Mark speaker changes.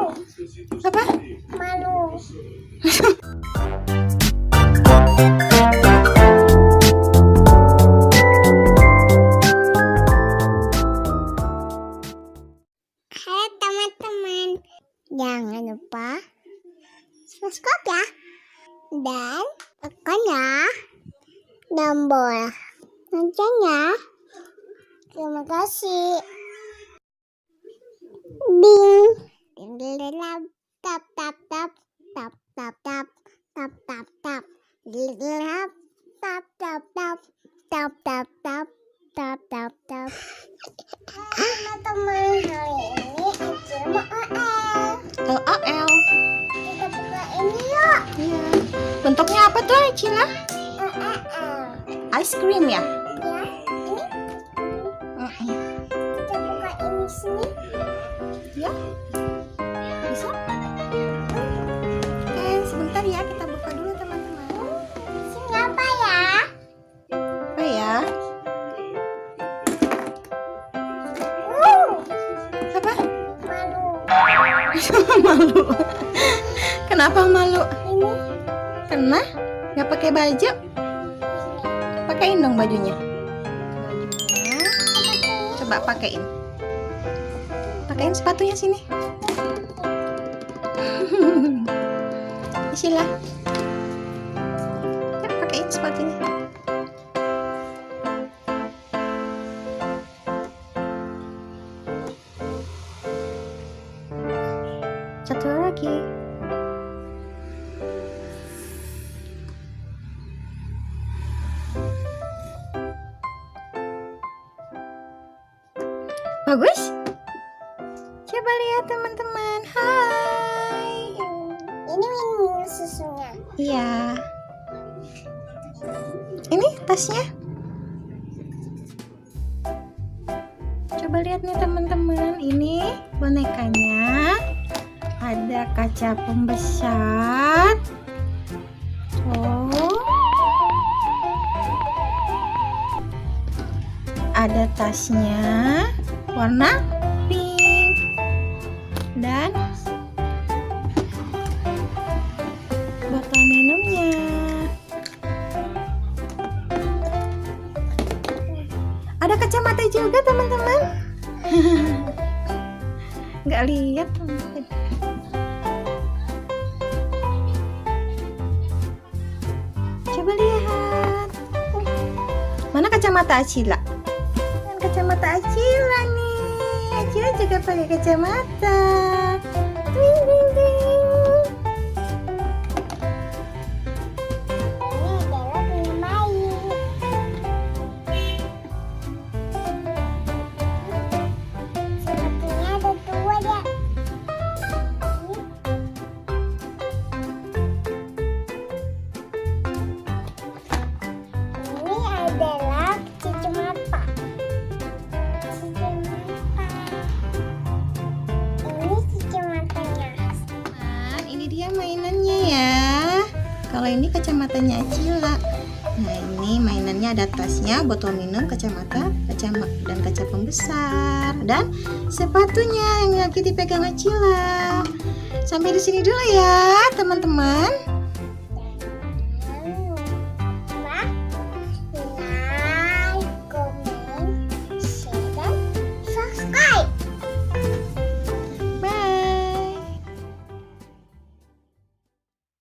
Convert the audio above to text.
Speaker 1: Apa?
Speaker 2: Malu. Halo teman-teman, jangan lupa subscribe ya, dan tekan ya tombol loncengnya. Terima kasih. Bing. Tap tap tap tap tap tap tap tap tap. Tap tap tap tap tap tap tap tap tap. Teman-teman, hari ini Acila mau l.o.l.
Speaker 1: l.o.l.
Speaker 2: Kita buka ini yuk.
Speaker 1: Iya. Bentuknya apa tuh, Acila?
Speaker 2: l.o.l.
Speaker 1: Ice cream ya?
Speaker 2: Ya, ini kita buka ini sini.
Speaker 1: Ya. Bisa? Oke, sebentar ya, kita buka dulu teman-teman.
Speaker 2: Sini apa ya?
Speaker 1: Apa ya? Apa?
Speaker 2: Malu.
Speaker 1: Malu. Kenapa malu?
Speaker 2: Ini
Speaker 1: Karena nggak pakai baju. Pakein dong bajunya. Coba pakein. Pakein sepatunya sini. Sila. Ya, pakein sepatunya. Satu lagi. Bagus? Coba lihat teman-teman. Hai.
Speaker 2: ini minum susunya.
Speaker 1: Iya. Ini tasnya. Coba lihat nih teman-teman. Ini bonekanya. Ada kaca pembesar. Oh. Ada tasnya warna pink dan botol minumnya. Ada kacamata juga teman-teman. Nggak lihat. Coba lihat. Mana kacamata Acila? Kacamata Acila nih. Acila juga pakai kacamata. Ding ding ding.
Speaker 2: Ini adalah punya bayi. Sepatunya ada dua ya. Ini adalah kacamata.
Speaker 1: Ini dia mainannya ya. Kalau ini kacamatanya Acila. Nah ini mainannya ada tasnya, botol minum, kacamata, dan kaca pembesar, dan sepatunya yang lagi dipegang Acila. Sampai di sini dulu ya teman-teman.